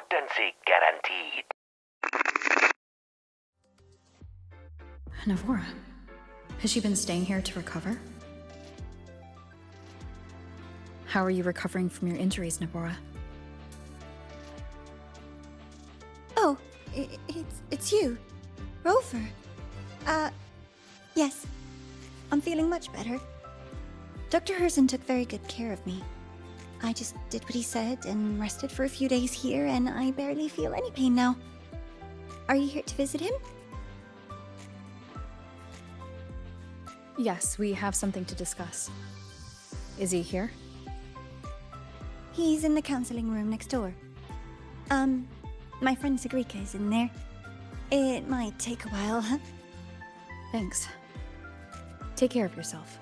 potency guaranteed. Navora, has she been staying here to recover? How are you recovering from your injuries, Navora? Oh, it's you, Rover. Yes. I'm feeling much better. Dr. Herson took very good care of me. I just did what he said and rested for a few days here, and I barely feel any pain now. Are you here to visit him? Yes, we have something to discuss. Is he here? He's in the counseling room next door. My friend Segue is in there. It might take a while, huh? Thanks. Take care of yourself.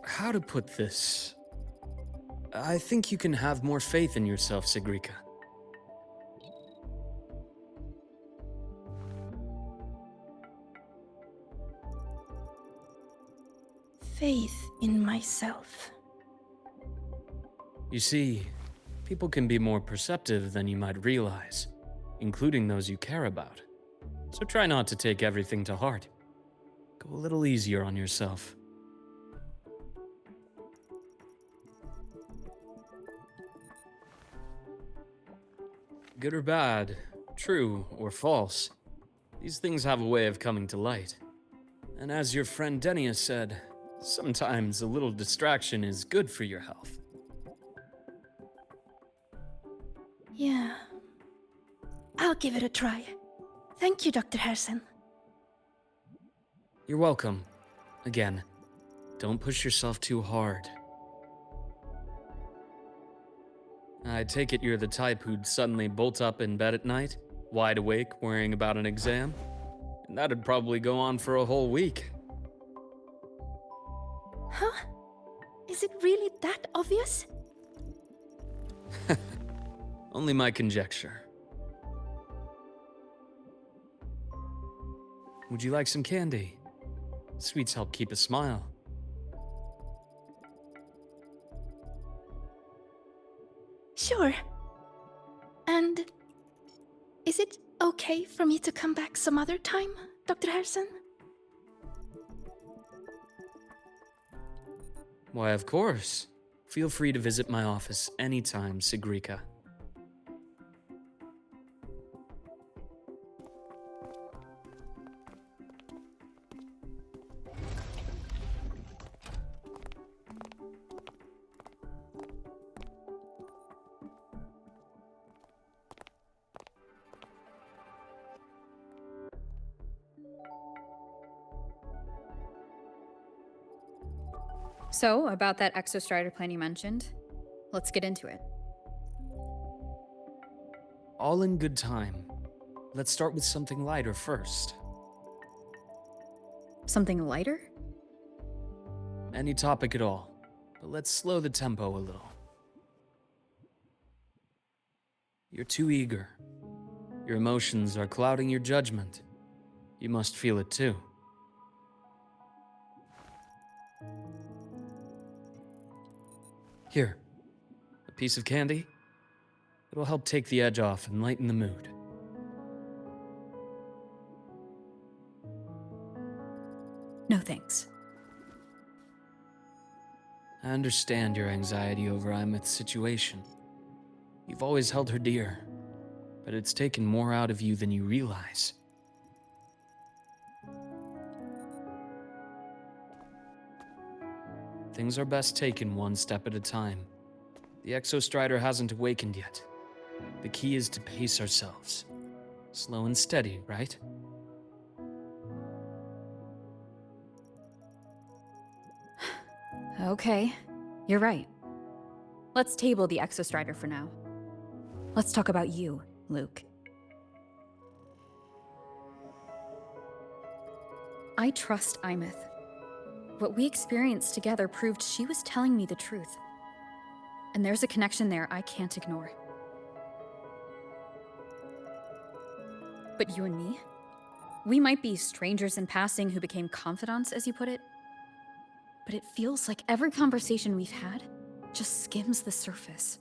How to put this? I think you can have more faith in yourself, Segue. Faith in myself. You see, people can be more perceptive than you might realize, including those you care about. So try not to take everything to heart. Go a little easier on yourself. Good or bad, true or false, these things have a way of coming to light. And as your friend Denia said, sometimes a little distraction is good for your health. Yeah. I'll give it a try. Thank you, Dr. Herson. You're welcome. Again, don't push yourself too hard. I take it you're the type who'd suddenly bolt up in bed at night, wide awake, worrying about an exam? And that'd probably go on for a whole week. Huh? Is it really that obvious? Only my conjecture. Would you like some candy? Sweets help keep a smile. Sure. And is it okay for me to come back some other time, Dr. Herson? Why, of course. Feel free to visit my office anytime, Segue. So, about that exostrider plan you mentioned, let's get into it. All in good time. Let's start with something lighter first. Something lighter? Any topic at all, but let's slow the tempo a little. You're too eager. Your emotions are clouding your judgment. You must feel it too. Here, a piece of candy. It'll help take the edge off and lighten the mood. No thanks. I understand your anxiety over Imeth's situation. You've always held her dear, but it's taken more out of you than you realize. Things are best taken one step at a time. The Exostrider hasn't awakened yet. The key is to pace ourselves. Slow and steady, right? Okay, you're right. Let's table the Exostrider for now. Let's talk about you, Luke. I trust Imeth. What we experienced together proved she was telling me the truth. And there's a connection there I can't ignore. But you and me? We might be strangers in passing who became confidants, as you put it. but it feels like every conversation we've had just skims the surface.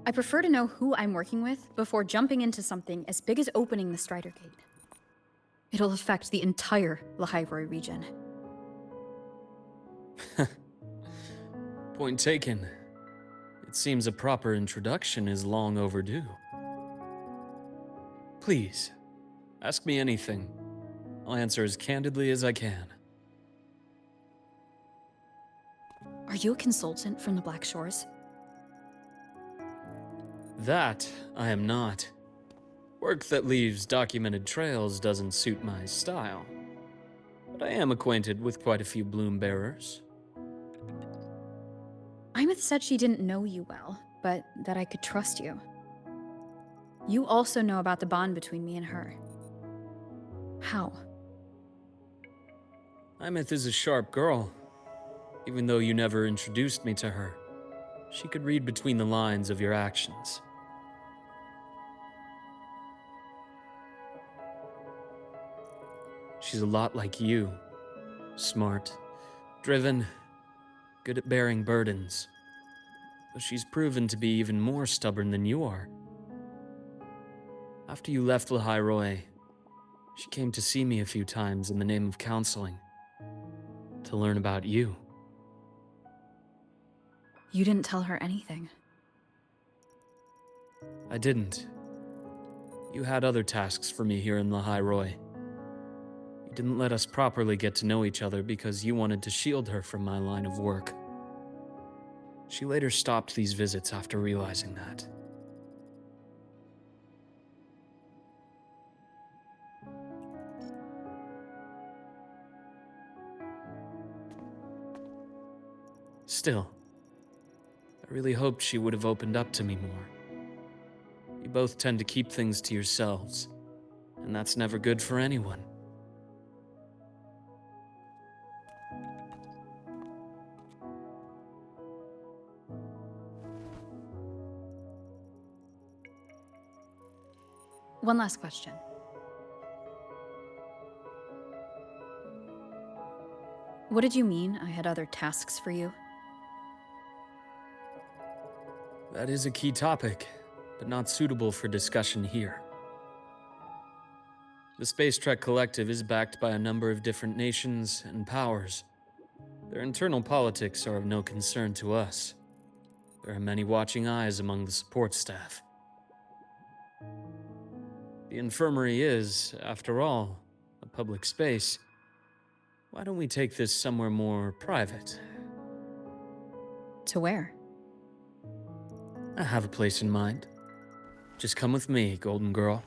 I prefer to know who I'm working with before jumping into something as big as opening the Strider Gate. It'll affect the entire Lahai region. Point taken. It seems a proper introduction is long overdue. Please, ask me anything. I'll answer as candidly as I can. Are you a consultant from the Black Shores? That I am not. Work that leaves documented trails doesn't suit my style. But I am acquainted with quite a few bloom bearers. Imeth said she didn't know you well, but that I could trust you. You also know about the bond between me and her. How? Imeth is a sharp girl. Even though you never introduced me to her, she could read between the lines of your actions. She's a lot like you. Smart, driven, good at bearing burdens. But she's proven to be even more stubborn than you are. After you left Lahai, she came to see me a few times in the name of counseling. To learn about you. You didn't tell her anything. I didn't. You had other tasks for me here in Lahai. You didn't let us properly get to know each other because you wanted to shield her from my line of work. She later stopped these visits after realizing that. Still, I really hoped she would have opened up to me more. You both tend to keep things to yourselves, and that's never good for anyone. One last question. What did you mean I had other tasks for you? That is a key topic, but not suitable for discussion here. The Space Trek Collective is backed by a number of different nations and powers. Their internal politics are of no concern to us. There are many watching eyes among the support staff. The infirmary is, after all, a public space. Why don't we take this somewhere more private? To where? I have a place in mind. Just come with me, Golden Girl.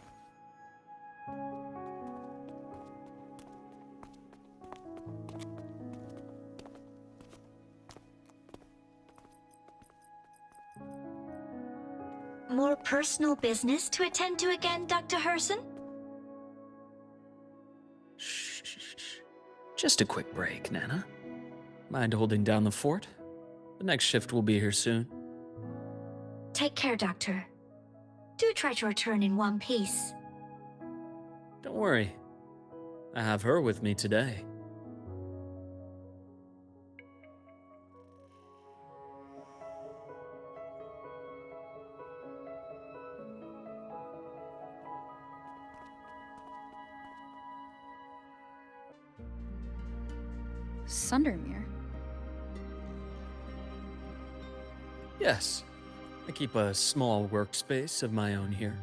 More personal business to attend to again, Dr. Herson? Shh. Just a quick break, Nana. Mind holding down the fort? The next shift will be here soon. Take care, Doctor. Do try to return in one piece. Don't worry. I have her with me today. Sundermere? Yes. I keep a small workspace of my own here.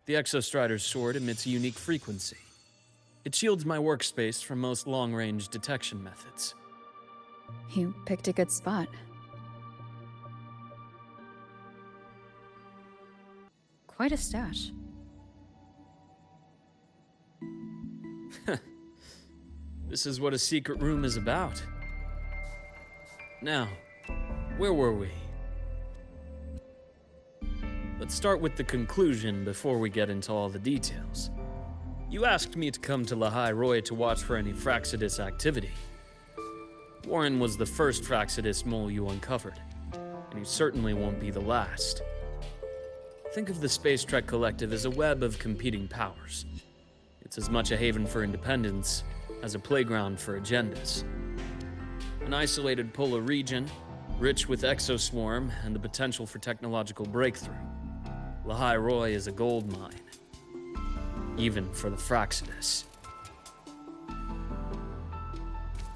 The Exostrider's sword emits a unique frequency. It shields my workspace from most long-range detection methods. You picked a good spot. Quite a stash. This is what a secret room is about. Now, where were we? Let's start with the conclusion before we get into all the details. You asked me to come to Lahai to watch for any Fraxidus activity. Warren was the first Fraxidus mole you uncovered, and he certainly won't be the last. Think of the Space Trek Collective as a web of competing powers. It's as much a haven for independence as a playground for agendas. An isolated polar region, rich with exoswarm and the potential for technological breakthrough. Lahai Roy is a gold mine, even for the Fraxidus.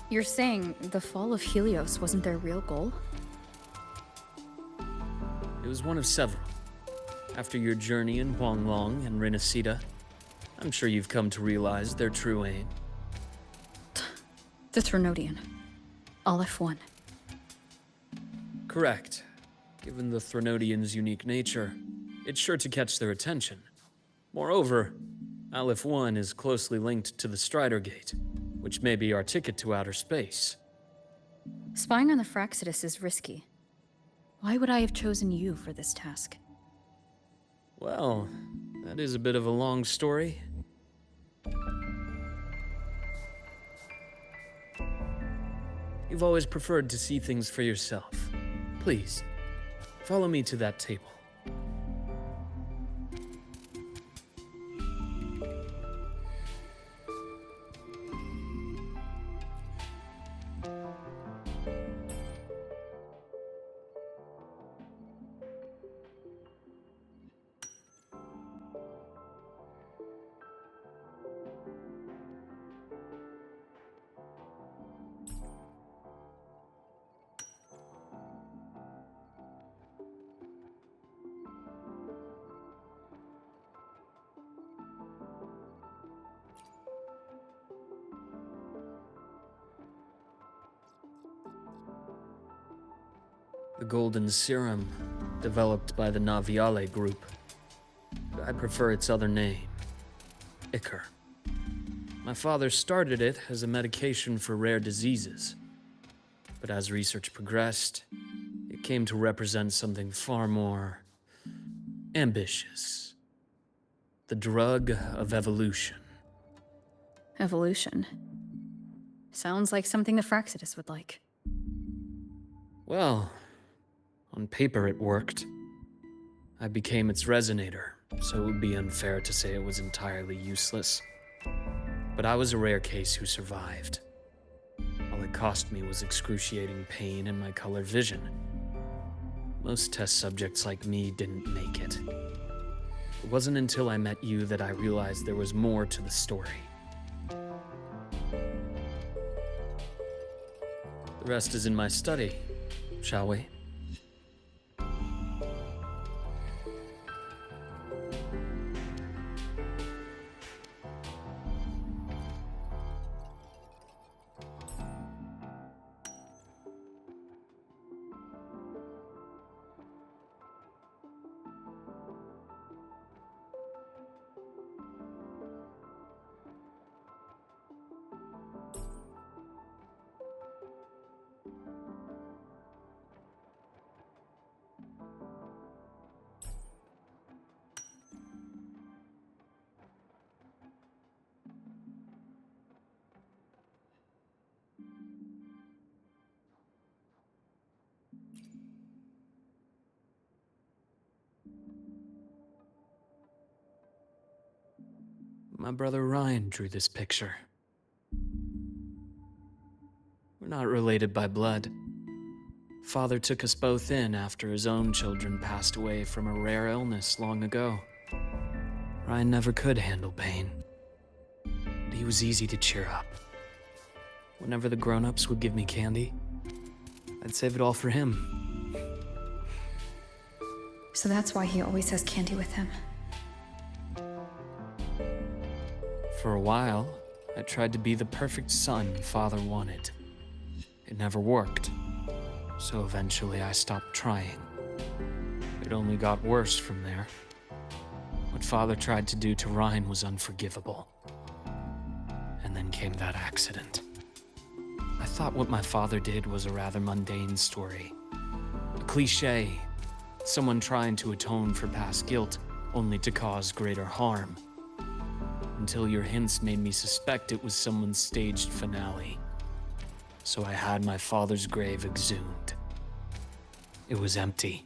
You're saying the fall of Helios wasn't their real goal? It was one of several. After your journey in Huanglong and Renacida, I'm sure you've come to realize their true aim. The Threnodian. Aleph 1. Correct. Given the Threnodian's unique nature, it's sure to catch their attention. Moreover, Aleph 1 is closely linked to the Strider Gate, which may be our ticket to outer space. Spying on the Fraxidus is risky. Why would I have chosen you for this task? Well, that is a bit of a long story. You've always preferred to see things for yourself. Please, follow me to that table. The golden serum, developed by the Naviale group. I prefer its other name, Ichor. My father started it as a medication for rare diseases. But as research progressed, it came to represent something far more ambitious. The drug of evolution. Evolution. Sounds like something the Fraxidus would like. Well, on paper it worked. I became its resonator, so it would be unfair to say it was entirely useless. But I was a rare case who survived. All it cost me was excruciating pain and my colored vision. Most test subjects like me didn't make it. It wasn't until I met you that I realized there was more to the story. The rest is in my study, shall we? My brother Ryan drew this picture. We're not related by blood. Father took us both in after his own children passed away from a rare illness long ago. Ryan never could handle pain, but he was easy to cheer up. Whenever the grown-ups would give me candy, I'd save it all for him. So that's why he always has candy with him. For a while, I tried to be the perfect son Father wanted. It never worked, so eventually I stopped trying. It only got worse from there. What Father tried to do to Ryan was unforgivable. And then came that accident. I thought what my father did was a rather mundane story. A cliché. Someone trying to atone for past guilt, only to cause greater harm. Until your hints made me suspect it was someone's staged finale. So I had my father's grave exhumed. It was empty.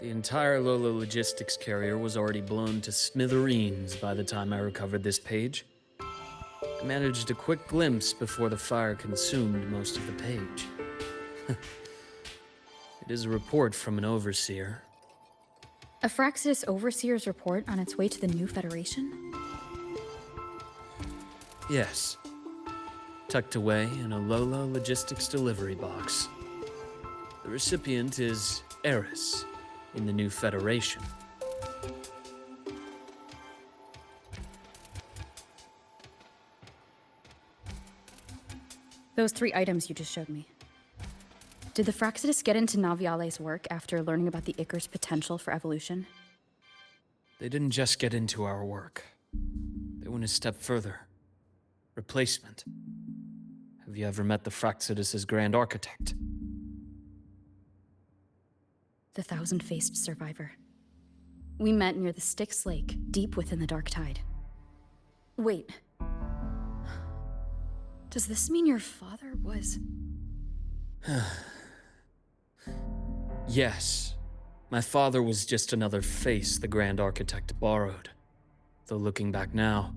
The entire Lola logistics carrier was already blown to smithereens by the time I recovered this page. I managed a quick glimpse before the fire consumed most of the page. It is a report from an overseer. A Fraxidus Overseer's report on its way to the new Federation? Yes. Tucked away in a Lola logistics delivery box. The recipient is Eris in the new Federation. Those 3 items you just showed me. Did the Fraxidus get into Naviale's work after learning about the Icar's potential for evolution? They didn't just get into our work. They went a step further. Replacement. Have you ever met the Fraxidus' Grand Architect? The thousand-faced survivor. We met near the Styx Lake, deep within the Dark Tide. Wait. Does this mean your father was... Yes. My father was just another face the Grand Architect borrowed. Though looking back now,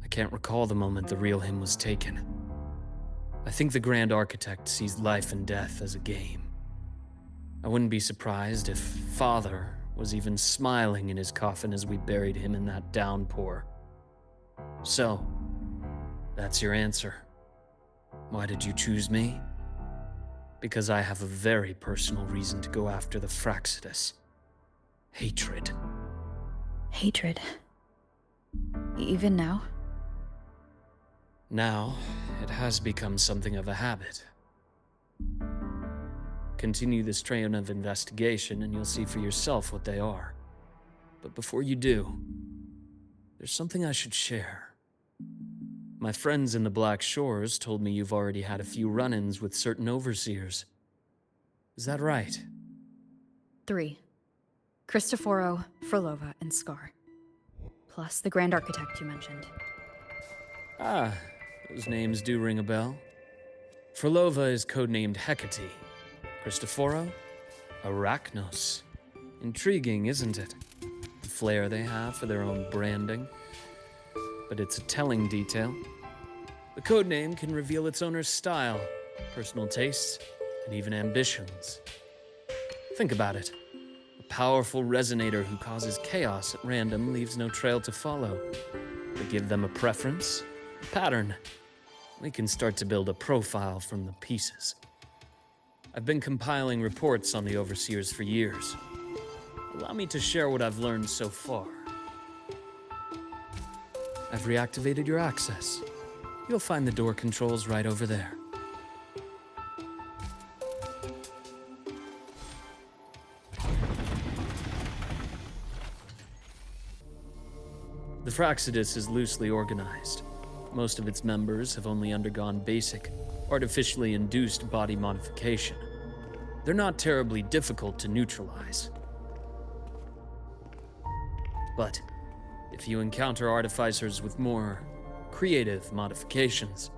I can't recall the moment the real him was taken. I think the Grand Architect sees life and death as a game. I wouldn't be surprised if Father was even smiling in his coffin as we buried him in that downpour. So, that's your answer. Why did you choose me? Because I have a very personal reason to go after the Fraxidus. Hatred. Hatred. Even now? Now, it has become something of a habit. Continue this train of investigation and you'll see for yourself what they are. But before you do, there's something I should share. My friends in the Black Shores told me you've already had a few run-ins with certain overseers. Is that right? 3. Cristoforo, Frolova, and Scar. Plus the Grand Architect you mentioned. Ah, those names do ring a bell. Frolova is codenamed Hecate. Cristoforo? Arachnos. Intriguing, isn't it? The flair they have for their own branding. But it's a telling detail. The codename can reveal its owner's style, personal tastes, and even ambitions. Think about it. A powerful resonator who causes chaos at random leaves no trail to follow. But give them a preference, a pattern. We can start to build a profile from the pieces. I've been compiling reports on the Overseers for years. Allow me to share what I've learned so far. I've reactivated your access. You'll find the door controls right over there. The Fraxidus is loosely organized. Most of its members have only undergone basic, artificially induced body modification. They're not terribly difficult to neutralize. But if you encounter artificers with more creative modifications,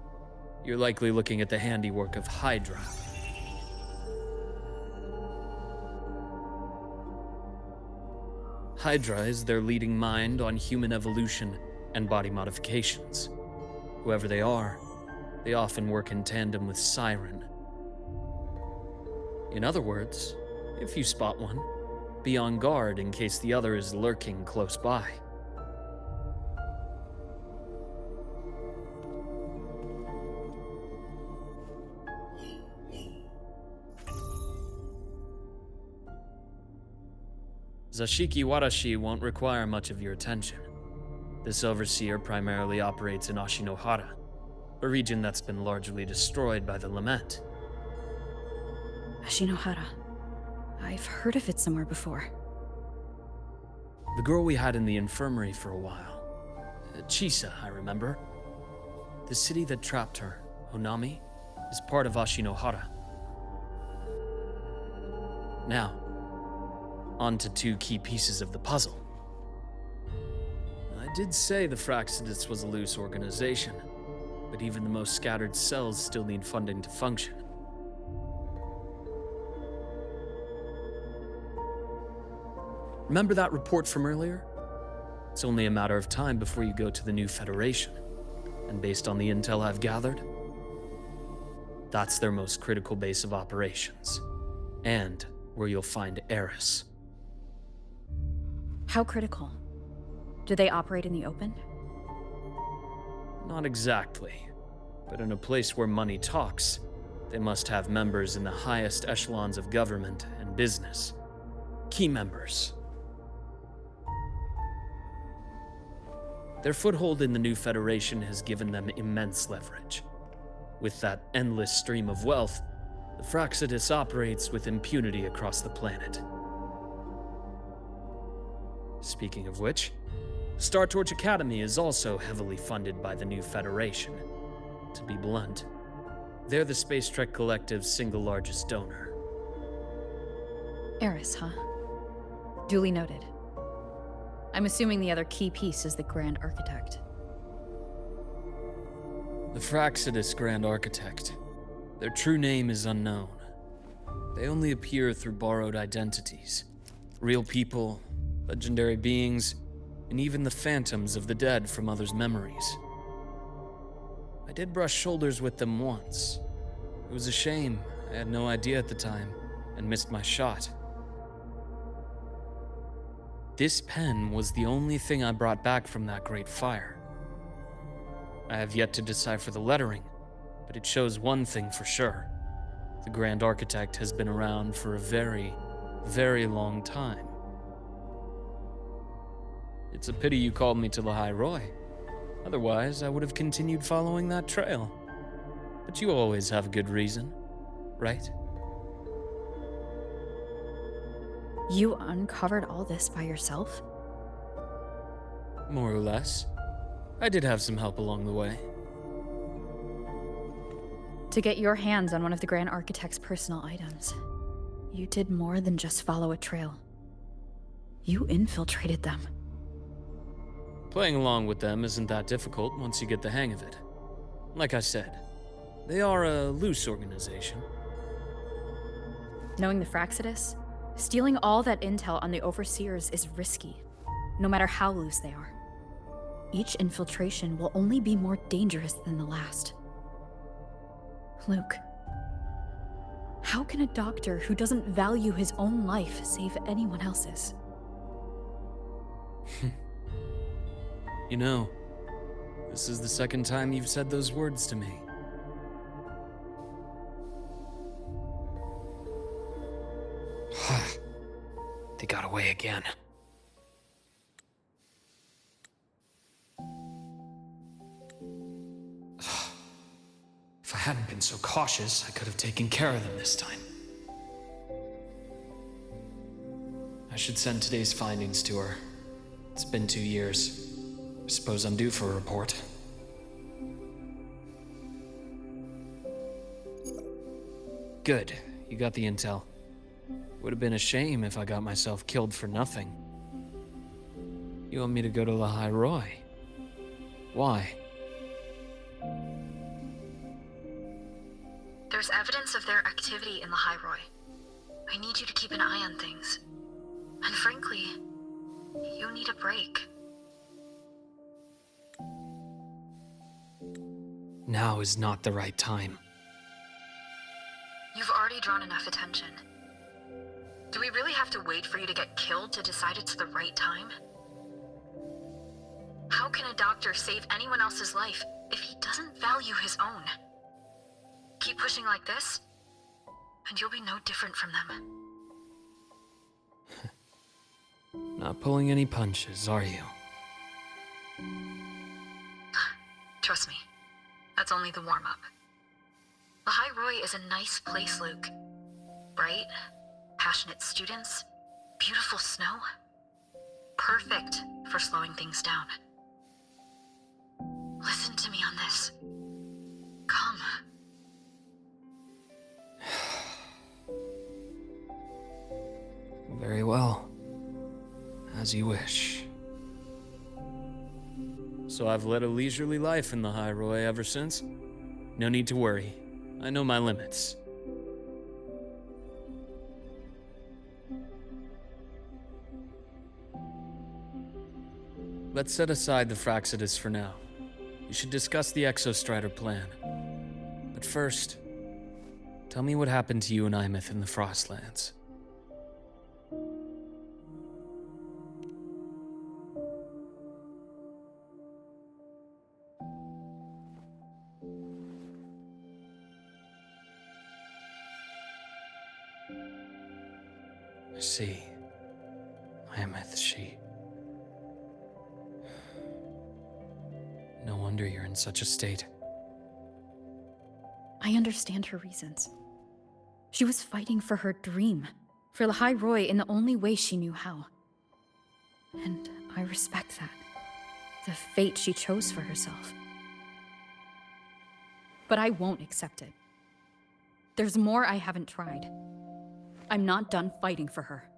you're likely looking at the handiwork of Hydra. Hydra is their leading mind on human evolution and body modifications. Whoever they are, they often work in tandem with Siren. In other words, if you spot one, be on guard in case the other is lurking close by. Zashiki Warashi won't require much of your attention. This overseer primarily operates in Ashinohara, a region that's been largely destroyed by the Lament. Ashinohara. I've heard of it somewhere before. The girl we had in the infirmary for a while. Chisa, I remember. The city that trapped her, Honami, is part of Ashinohara. Now, on to 2 key pieces of the puzzle. I did say the Fraxidus was a loose organization, but even the most scattered cells still need funding to function. Remember that report from earlier? It's only a matter of time before you go to the new Federation. And based on the intel I've gathered, that's their most critical base of operations. And where you'll find Eris. How critical? Do they operate in the open? Not exactly. But in a place where money talks, they must have members in the highest echelons of government and business. Key members. Their foothold in the new Federation has given them immense leverage. With that endless stream of wealth, the Fraxidus operates with impunity across the planet. Speaking of which, Star Torch Academy is also heavily funded by the new Federation. To be blunt, they're the Space Trek Collective's single largest donor. Eris, huh? Duly noted. I'm assuming the other key piece is the Grand Architect. The Fraxidus Grand Architect. Their true name is unknown. They only appear through borrowed identities. Real people, legendary beings, and even the phantoms of the dead from others' memories. I did brush shoulders with them once. It was a shame. I had no idea at the time, and missed my shot. This pen was the only thing I brought back from that great fire. I have yet to decipher the lettering, but it shows one thing for sure. The Grand Architect has been around for a very, very long time. It's a pity you called me to Lahai Roy. Otherwise, I would have continued following that trail. But you always have a good reason, right? You uncovered all this by yourself? More or less. I did have some help along the way. To get your hands on one of the Grand Architect's personal items, you did more than just follow a trail. You infiltrated them. Playing along with them isn't that difficult once you get the hang of it. Like I said, they are a loose organization. Knowing the Fraxidus, stealing all that intel on the Overseers is risky, no matter how loose they are. Each infiltration will only be more dangerous than the last. Luke, how can a doctor who doesn't value his own life save anyone else's? You know, this is the second time you've said those words to me. They got away again. If I hadn't been so cautious, I could have taken care of them this time. I should send today's findings to her. It's been 2 years. I suppose I'm due for a report. Good. You got the intel. Would have been a shame if I got myself killed for nothing. You want me to go to Lahai Roy? Why? There's evidence of their activity in Lahai Roy. I need you to keep an eye on things. And frankly, you need a break. Now is not the right time. You've already drawn enough attention. Do we really have to wait for you to get killed to decide it's the right time? How can a doctor save anyone else's life if he doesn't value his own? Keep pushing like this, and you'll be no different from them. Not pulling any punches, are you? Trust me, that's only the warm-up. Lahai Roy is a nice place, Luke. Bright, passionate students, beautiful snow. Perfect for slowing things down. Listen to me on this. Come. Very well. As you wish. So I've led a leisurely life in the High Roy ever since? No need to worry. I know my limits. Let's set aside the Fraxidus for now. We should discuss the Exostrider plan. But first, tell me what happened to you and Imeth in the Frostlands. I see. Imeth, she... No wonder you're in such a state. I understand her reasons. She was fighting for her dream, for Lahai Roy in the only way she knew how. And I respect that. The fate she chose for herself. But I won't accept it. There's more I haven't tried. I'm not done fighting for her.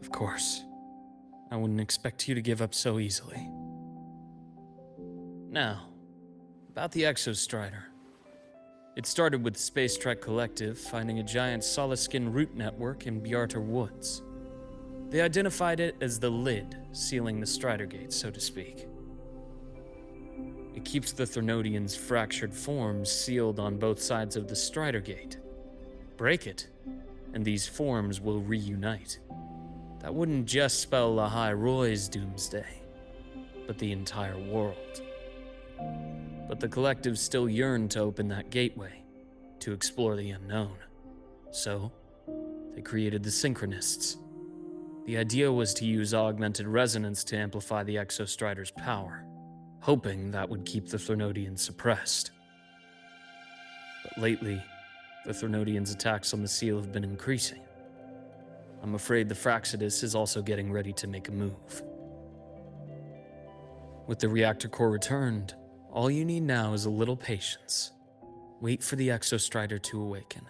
Of course. I wouldn't expect you to give up so easily. Now, about the Exostrider. It started with Space Trek Collective finding a giant solid-skin root network in Bjartar Woods. They identified it as the lid, sealing the Strider Gate, so to speak. It keeps the Threnodians' fractured forms sealed on both sides of the Strider Gate. Break it, and these forms will reunite. That wouldn't just spell Lahai Roy's doomsday, but the entire world. But the Collective still yearned to open that gateway, to explore the unknown. So, they created the Synchronists. The idea was to use augmented resonance to amplify the Exostrider's power, hoping that would keep the Threnodians suppressed. But lately, the Threnodians' attacks on the seal have been increasing. I'm afraid the Fraxidus is also getting ready to make a move. With the reactor core returned, all you need now is a little patience. Wait for the Exostrider to awaken.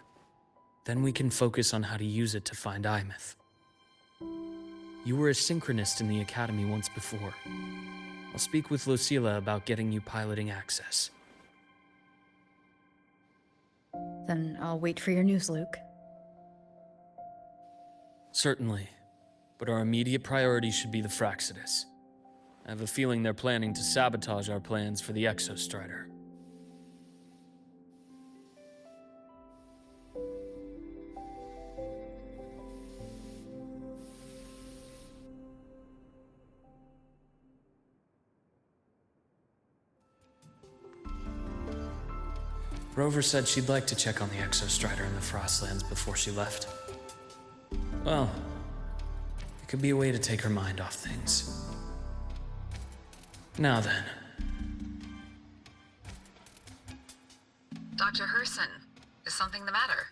Then we can focus on how to use it to find Imeth. You were a synchronist in the Academy once before. I'll speak with Lucilla about getting you piloting access. Then I'll wait for your news, Luke. Certainly, but our immediate priority should be the Fraxidus. I have a feeling they're planning to sabotage our plans for the Exostrider. Rover said she'd like to check on the Exostrider in the Frostlands before she left. Well, it could be a way to take her mind off things. Now then. Dr. Herson, is something the matter?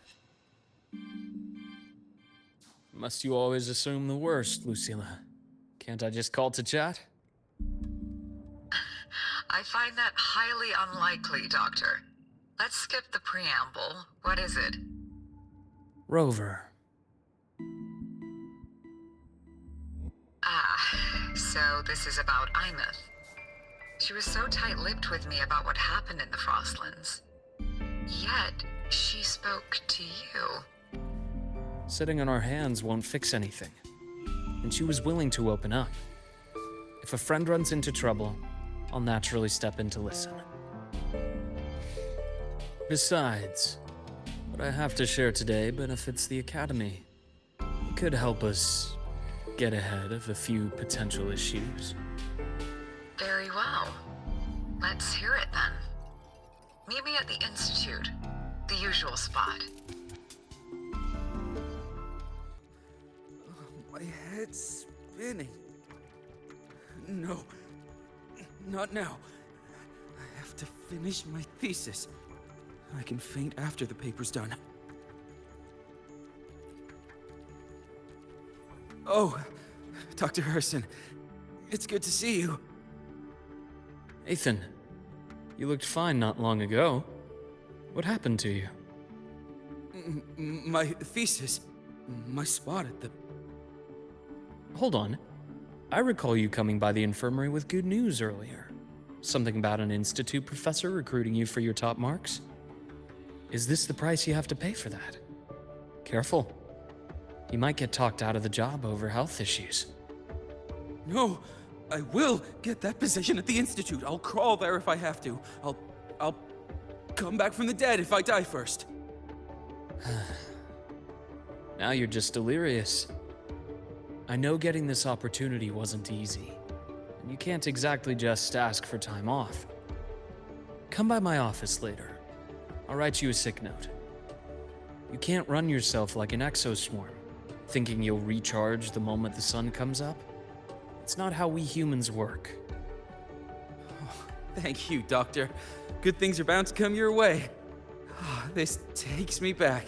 Must you always assume the worst, Lucilla? Can't I just call to chat? I find that highly unlikely, Doctor. Let's skip the preamble. What is it? Rover. Ah, so this is about Imeth. She was so tight-lipped with me about what happened in the Frostlands. Yet, she spoke to you. Sitting on our hands won't fix anything. And she was willing to open up. If a friend runs into trouble, I'll naturally step in to listen. Besides, what I have to share today benefits the Academy. It could help us get ahead of a few potential issues. Very well. Let's hear it then. Meet me at the Institute, the usual spot. My head's spinning. No, not now. I have to finish my thesis. I can faint after the paper's done. Oh, Dr. Herson, it's good to see you. Ethan, you looked fine not long ago. What happened to you? My thesis, my spot at the... Hold on. I recall you coming by the infirmary with good news earlier. Something about an institute professor recruiting you for your top marks? Is this the price you have to pay for that? Careful. He might get talked out of the job over health issues. No, I will get that position at the Institute. I'll crawl there if I have to. I'll come back from the dead if I die first. Now you're just delirious. I know getting this opportunity wasn't easy, and you can't exactly just ask for time off. Come by my office later. I'll write you a sick note. You can't run yourself like an exoswarm, thinking you'll recharge the moment the sun comes up. It's not how we humans work. Thank you, Doctor. Good things are bound to come your way. This takes me back.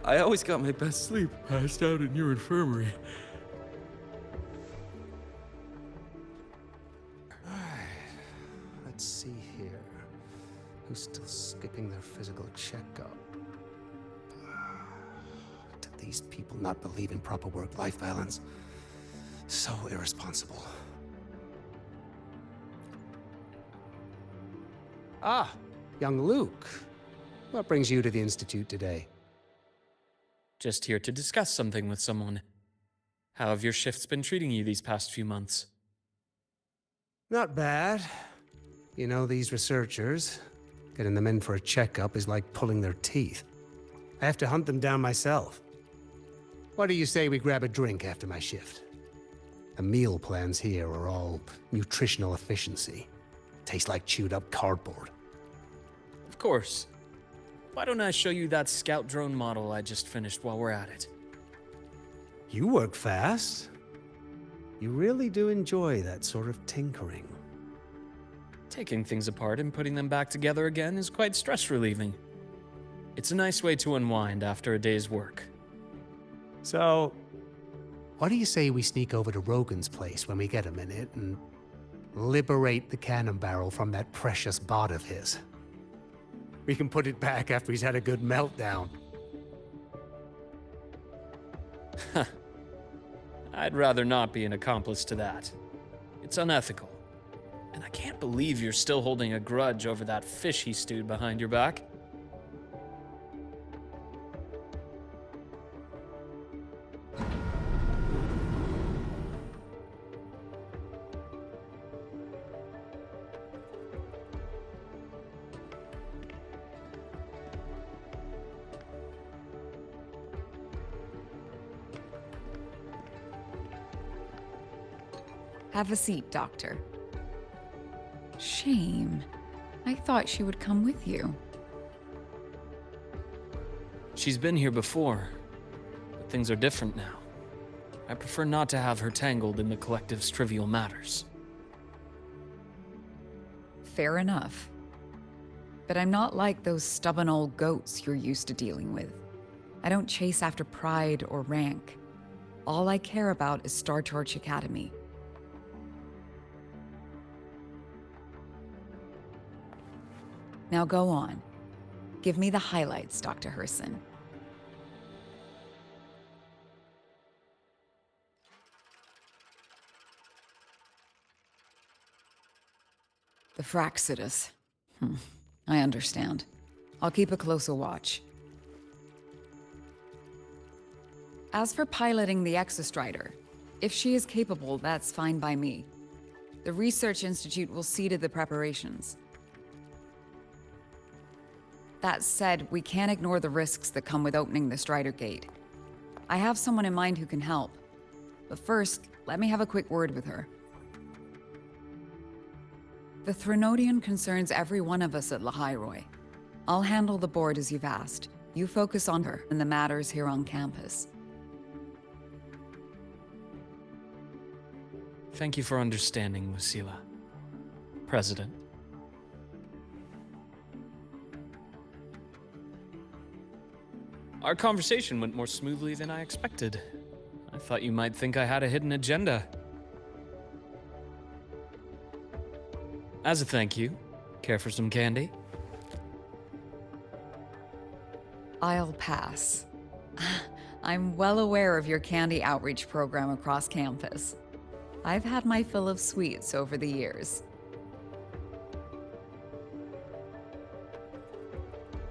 I always got my best sleep passed out in your infirmary. Let's see here. Who's still skipping their physical checkup? Do these people not believe in proper work-life balance? So irresponsible. Ah, young Luke. What brings you to the Institute today? Just here to discuss something with someone. How have your shifts been treating you these past few months? Not bad. You know, these researchers, getting them in for a checkup is like pulling their teeth. I have to hunt them down myself. What do you say we grab a drink after my shift? The meal plans here are all nutritional efficiency. Taste like chewed up cardboard. Of course. Why don't I show you that scout drone model I just finished while we're at it? You work fast. You really do enjoy that sort of tinkering. Taking things apart and putting them back together again is quite stress-relieving. It's a nice way to unwind after a day's work. So, what do you say we sneak over to Rogan's place when we get a minute and liberate the cannon barrel from that precious bot of his? We can put it back after he's had a good meltdown. I'd rather not be an accomplice to that. It's unethical. And I can't believe you're still holding a grudge over that fish he stewed behind your back. Have a seat, Doctor. Shame. I thought she would come with you. She's been here before, but things are different now. I prefer not to have her tangled in the collective's trivial matters. Fair enough. But I'm not like those stubborn old goats you're used to dealing with. I don't chase after pride or rank. All I care about is Star Torch Academy. Now go on. Give me the highlights, Dr. Herson. The Fraxidus. I understand. I'll keep a closer watch. As for piloting the Exostrider, if she is capable, that's fine by me. The Research Institute will see to the preparations. That said, we can't ignore the risks that come with opening the Strider Gate. I have someone in mind who can help. But first, let me have a quick word with her. The Threnodian concerns every one of us at Lahai, Roy. I'll handle the board as you've asked. You focus on her and the matters here on campus. Thank you for understanding, Lucila. President. Our conversation went more smoothly than I expected. I thought you might think I had a hidden agenda. As a thank you, care for some candy? I'll pass. I'm well aware of your candy outreach program across campus. I've had my fill of sweets over the years.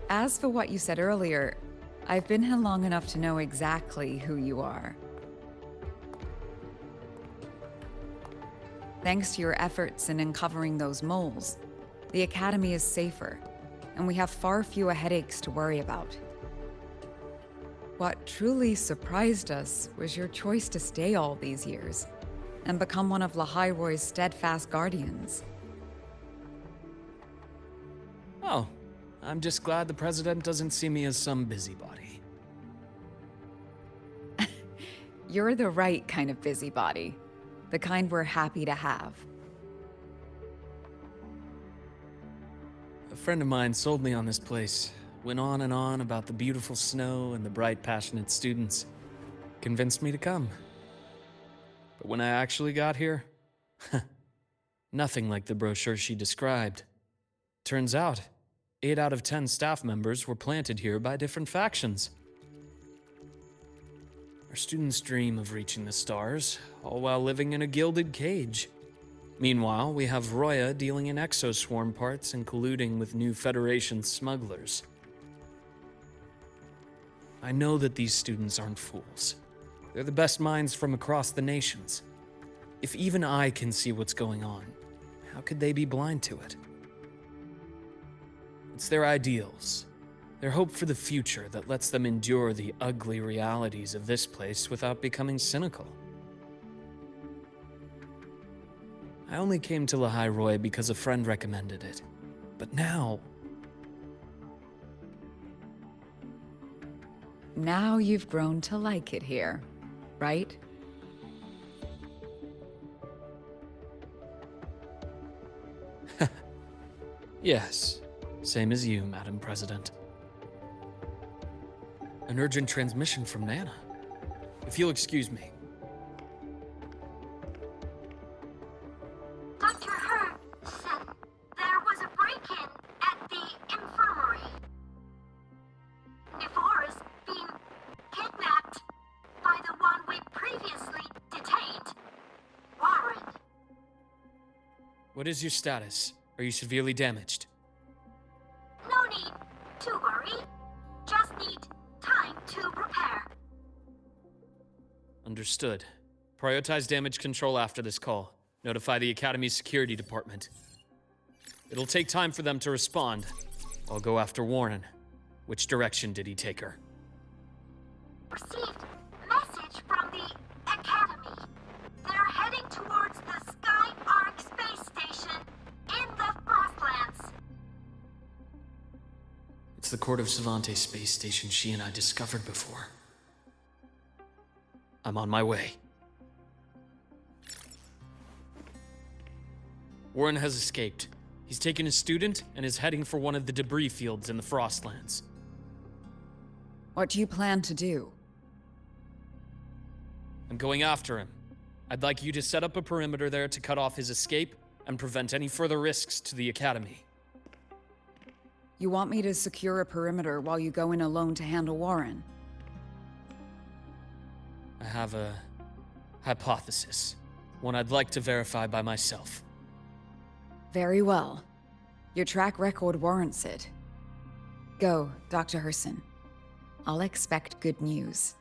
As for what you said earlier, I've been here long enough to know exactly who you are. Thanks to your efforts in uncovering those moles, the Academy is safer, and we have far fewer headaches to worry about. What truly surprised us was your choice to stay all these years and become one of Lahai's steadfast guardians. Oh, I'm just glad the President doesn't see me as some busybody. You're the right kind of busybody, the kind we're happy to have. A friend of mine sold me on this place. Went on and on about the beautiful snow and the bright, passionate students. Convinced me to come. But when I actually got here, nothing like the brochure she described. Turns out, 8 out of 10 staff members were planted here by different factions. Our students dream of reaching the stars, all while living in a gilded cage. Meanwhile, we have Roya dealing in exoswarm parts and colluding with new Federation smugglers. I know that these students aren't fools. They're the best minds from across the nations. If even I can see what's going on, how could they be blind to it? It's their ideals, their hope for the future that lets them endure the ugly realities of this place without becoming cynical. I only came to Lahai because a friend recommended it. But now... Now you've grown to like it here, right? Yes, same as you, Madam President. An urgent transmission from Nana. If you'll excuse me. Dr. Hurd said there was a break-in at the infirmary. Nevora's being kidnapped by the one we previously detained, Warren. What is your status? Are you severely damaged? No need to worry. Just need time to repair. Understood. Prioritize damage control after this call. Notify the Academy's security department. It'll take time for them to respond. I'll go after Warren. Which direction did he take her? Received message from the Academy. They're heading towards the Sky Arc space station in the Frostlands. It's the Court of Savante space station she and I discovered before. I'm on my way. Warren has escaped. He's taken a student and is heading for one of the debris fields in the Frostlands. What do you plan to do? I'm going after him. I'd like you to set up a perimeter there to cut off his escape and prevent any further risks to the Academy. You want me to secure a perimeter while you go in alone to handle Warren? I have a hypothesis. One I'd like to verify by myself. Very well. Your track record warrants it. Go, Dr. Herson. I'll expect good news.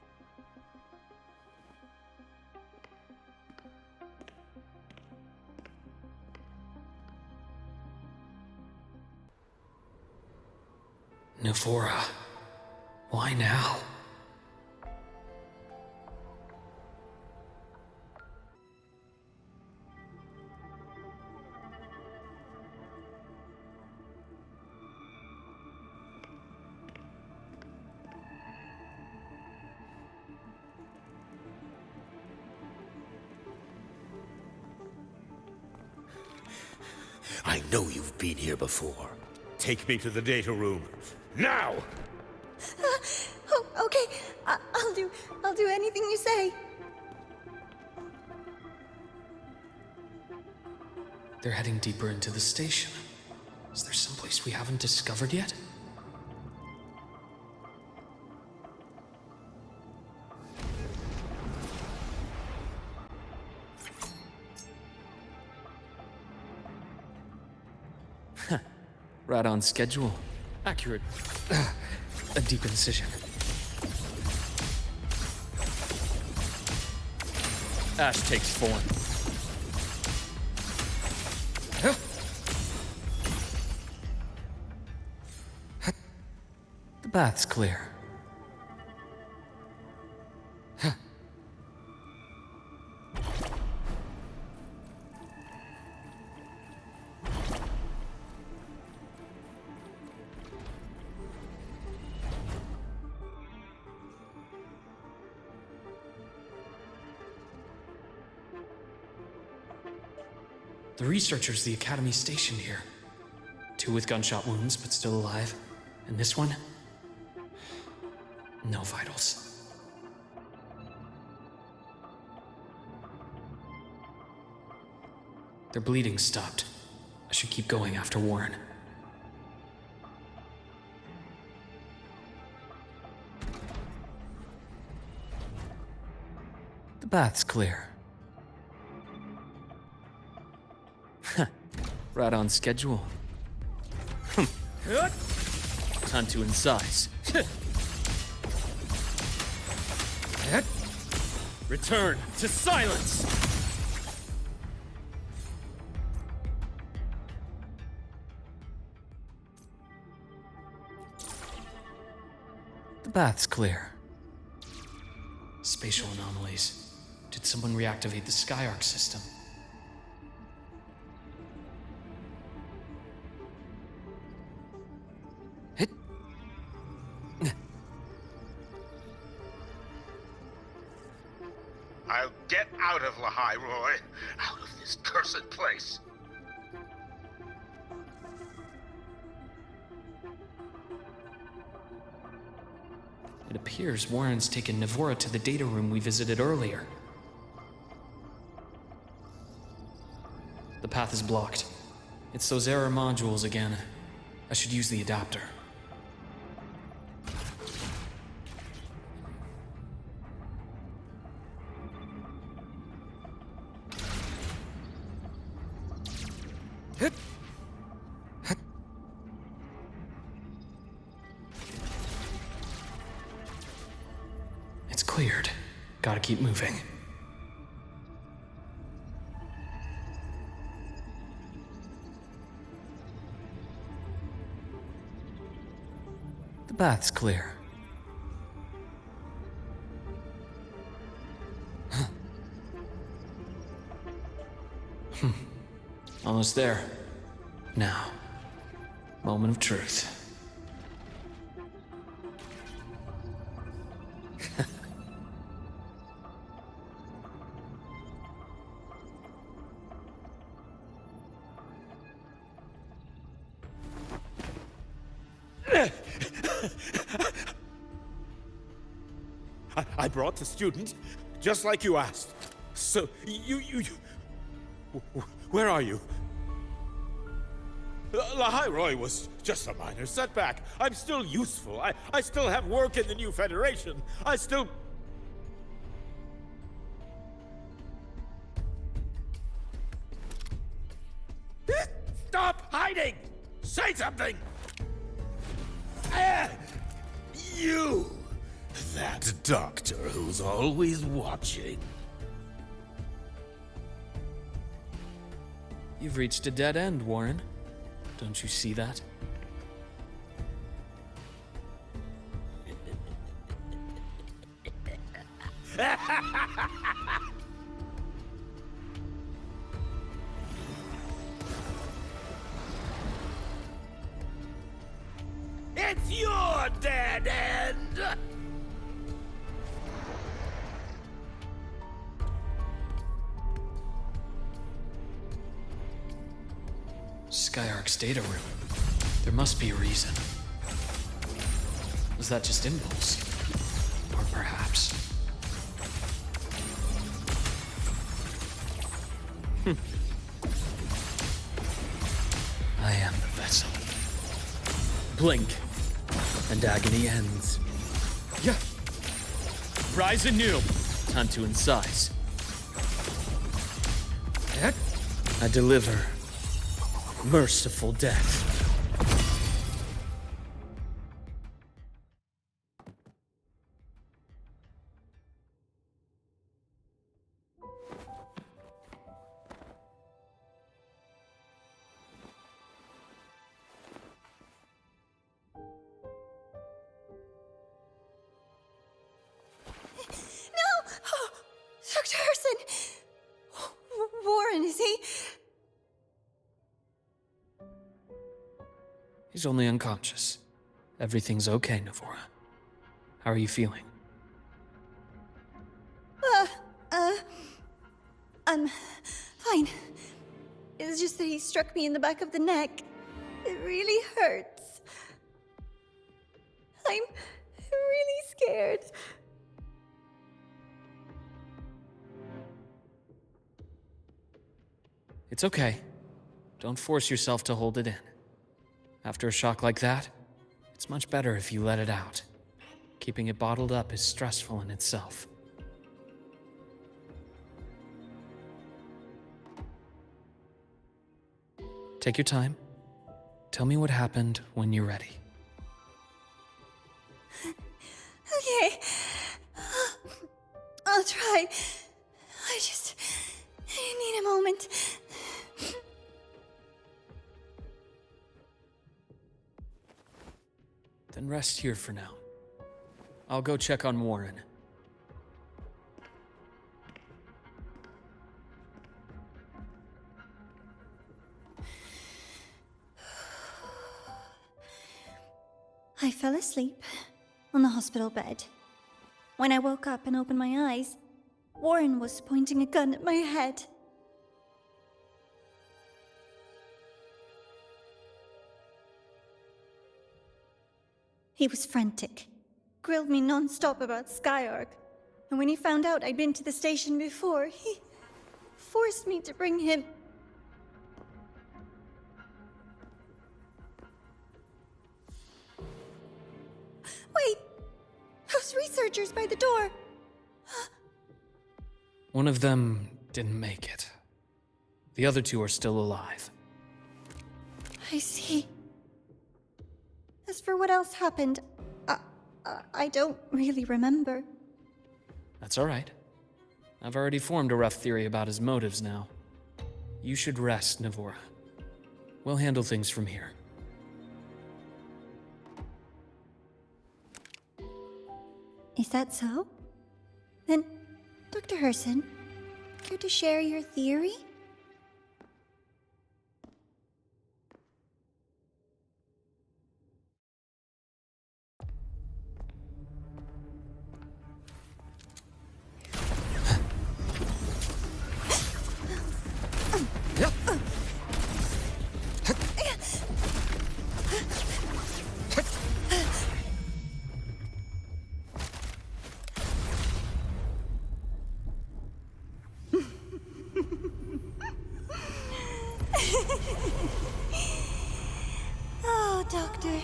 Nevora, why now? I know you've been here before. Take me to the data room. Now! Oh, okay. I'll do anything you say. They're heading deeper into the station. Is there someplace we haven't discovered yet? Right on schedule. Accurate. A deep incision. Ash takes form. The bath's clear. The researchers the Academy stationed here. 2 with gunshot wounds, but still alive. And this one? No vitals. Their bleeding stopped. I should keep going after Warren. The bath's clear. Right on schedule. Time to incise. Return to silence! The bath's clear. Spatial anomalies. Did someone reactivate the Skyark system? I'll get out of Lahai, Roy. Out of this cursed place. It appears Warren's taken Navora to the data room we visited earlier. The path is blocked. It's those error modules again. I should use the adapter. It's cleared. Gotta keep moving. The bath's clear. Almost there. Now, moment of truth. I brought the student, just like you asked. So, where are you? Lahai Roy was just a minor setback. I'm still useful. I still have work in the new Federation. I still... Stop hiding! Say something! You! That doctor who's always watching. You've reached a dead end, Warren. Don't you see that? It's your dead end! Skyark's data room. There must be a reason. Was that just impulse? Or perhaps... I am the vessel. Blink, and agony ends. Yeah. Rise anew. Time to incise. I deliver merciful death. He's only unconscious. Everything's okay, Navora. How are you feeling? I'm fine. It's just that he struck me in the back of the neck. It really hurts. I'm really scared. It's okay. Don't force yourself to hold it in. After a shock like that, it's much better if you let it out. Keeping it bottled up is stressful in itself. Take your time. Tell me what happened when you're ready. Okay. I'll try. I need a moment. Then rest here for now. I'll go check on Warren. I fell asleep on the hospital bed. When I woke up and opened my eyes, Warren was pointing a gun at my head. He was frantic, grilled me non-stop about Skyark, and when he found out I'd been to the station before, he forced me to bring him. Wait! Those researchers by the door! One of them didn't make it. The other two are still alive. I see. As for what else happened, I don't really remember. That's all right. I've already formed a rough theory about his motives now. You should rest, Navora. We'll handle things from here. Is that so? Then, Dr. Herson, care to share your theory? Oh, Doctor.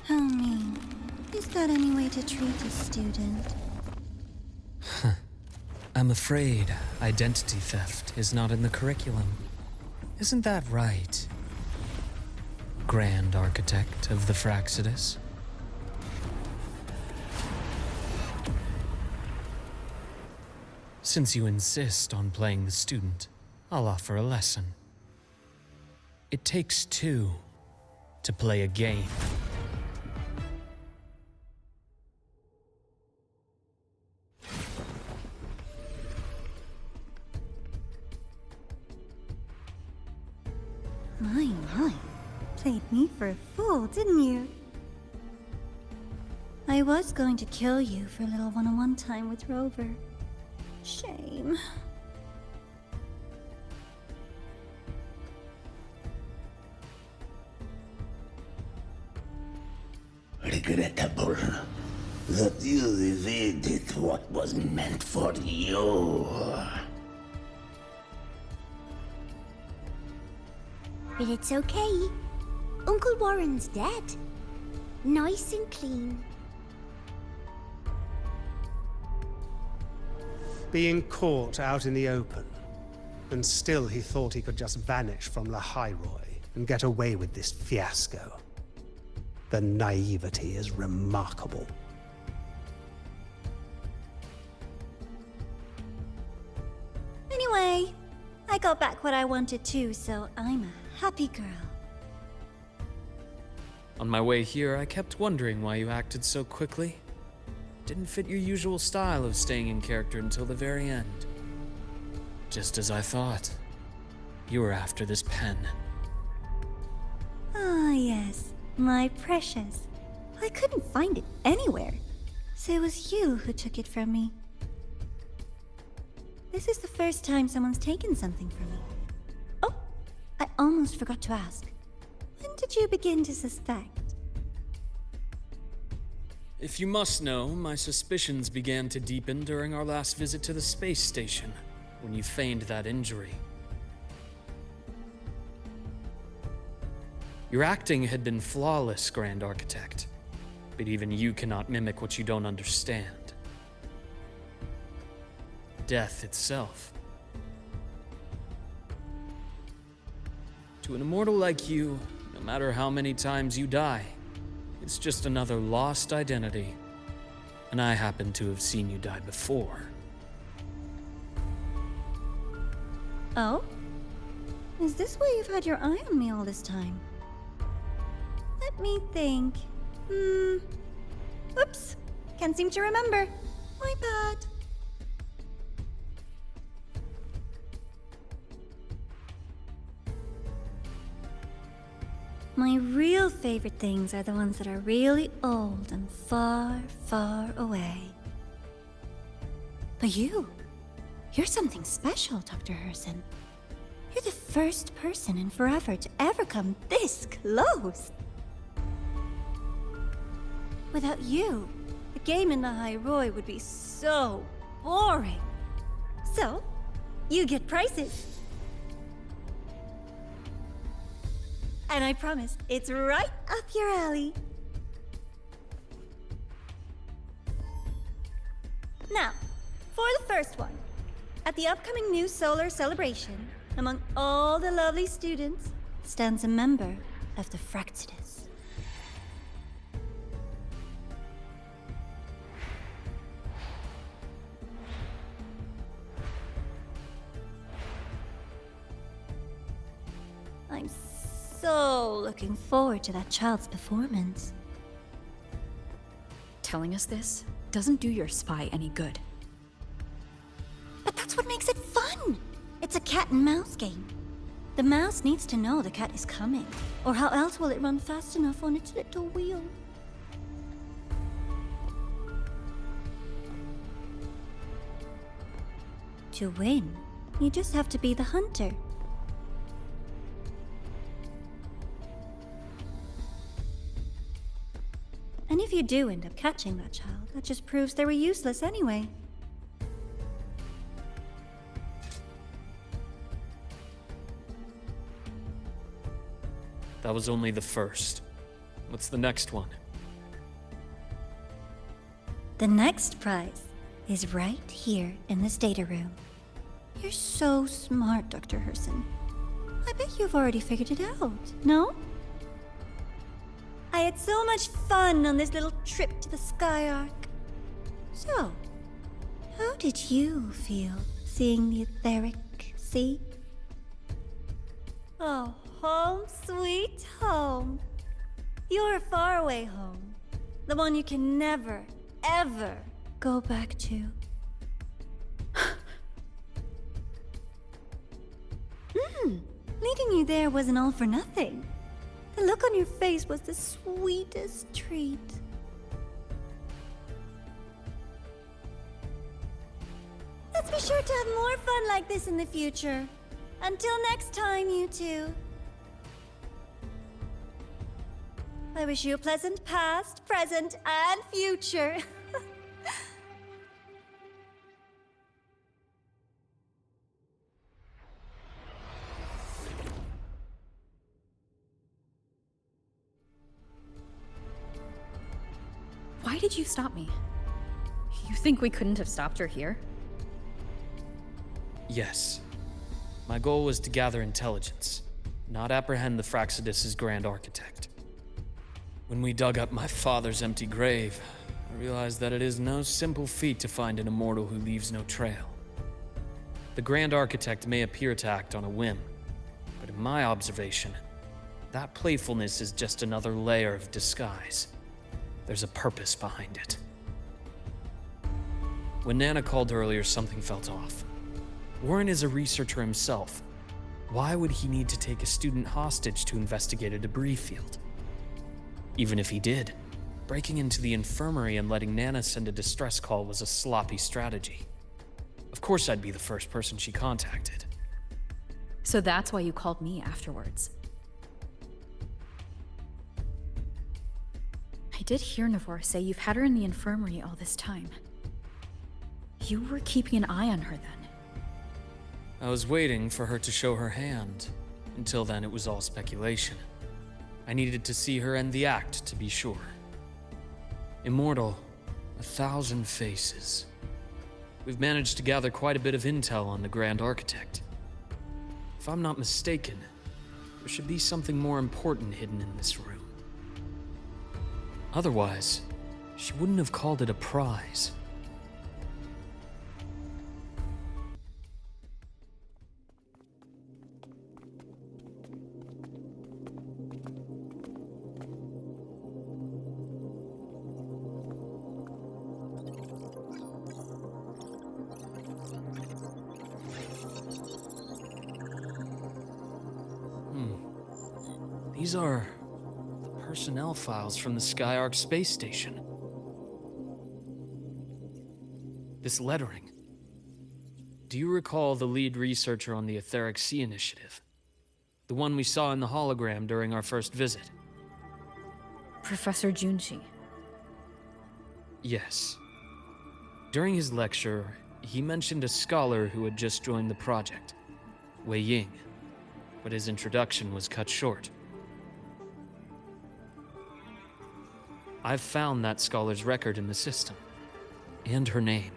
How mean. Is that any way to treat a student? I'm afraid identity theft is not in the curriculum. Isn't that right, Grand Architect of the Fraxidus? Since you insist on playing the student, I'll offer a lesson. It takes two to play a game. My. Played me for a fool, didn't you? I was going to kill you for a little one-on-one time with Rover. Shame. Regrettable that you evaded what was meant for you. But it's okay. Uncle Warren's dead. Nice and clean. Being caught out in the open, and still he thought he could just vanish from Lahai and get away with this fiasco. The naivety is remarkable. Anyway, I got back what I wanted too, so I'm a happy girl. On my way here, I kept wondering why you acted so quickly. Didn't fit your usual style of staying in character until the very end. Just as I thought. You were after this pen. Ah, yes, my precious. I couldn't find it anywhere. So it was you who took it from me. This is the first time someone's taken something from me. Oh, I almost forgot to ask. When did you begin to suspect? If you must know, my suspicions began to deepen during our last visit to the space station, when you feigned that injury. Your acting had been flawless, Grand Architect, but even you cannot mimic what you don't understand. Death itself. To an immortal like you, no matter how many times you die, it's just another lost identity. And I happen to have seen you die before. Oh? Is this why you've had your eye on me all this time? Let me think. Oops. Can't seem to remember. My bad. My real favorite things are the ones that are really old and far, far away. But you're something special, Dr. Herson. You're the first person in forever to ever come this close. Without you, the game in Lahai would be so boring. So, you get prizes. And I promise, it's right up your alley. Now, for the first one. At the upcoming new solar celebration, among all the lovely students, stands a member of the Fractsidus. I'm so looking forward to that child's performance. Telling us this doesn't do your spy any good. But that's what makes it fun! It's a cat and mouse game. The mouse needs to know the cat is coming, or how else will it run fast enough on its little wheel? To win, you just have to be the hunter. And if you do end up catching that child, that just proves they were useless anyway. That was only the first. What's the next one? The next prize is right here in this data room. You're so smart, Dr. Herson. I bet you've already figured it out, no? I had so much fun on this little trip to the Sky Arc. So, how did you feel seeing the etheric sea? Oh, home sweet home. Your faraway home. The one you can never, ever go back to. Leading you there wasn't all for nothing. The look on your face was the sweetest treat. Let's be sure to have more fun like this in the future. Until next time, you two. I wish you a pleasant past, present, and future. Why did you stop me? You think we couldn't have stopped her here? Yes. My goal was to gather intelligence, not apprehend the Fractsidus' Grand Architect. When we dug up my father's empty grave, I realized that it is no simple feat to find an immortal who leaves no trail. The Grand Architect may appear to act on a whim, but in my observation, that playfulness is just another layer of disguise. There's a purpose behind it. When Nana called earlier, something felt off. Warren is a researcher himself. Why would he need to take a student hostage to investigate a debris field? Even if he did, breaking into the infirmary and letting Nana send a distress call was a sloppy strategy. Of course I'd be the first person she contacted. So that's why you called me afterwards. I did hear Navor say you've had her in the infirmary all this time. You were keeping an eye on her then. I was waiting for her to show her hand. Until then, it was all speculation. I needed to see her end the act to be sure. Immortal, 1,000 faces. We've managed to gather quite a bit of intel on the Grand Architect. If I'm not mistaken, there should be something more important hidden in this room. Otherwise, she wouldn't have called it a prize. These are the personnel files from the Skyark space station. This lettering. Do you recall the lead researcher on the Etheric Sea Initiative? The one we saw in the hologram during our first visit? Professor Junshi. Yes. During his lecture, he mentioned a scholar who had just joined the project, Wei Ying, but his introduction was cut short. I've found that scholar's record in the system, and her name.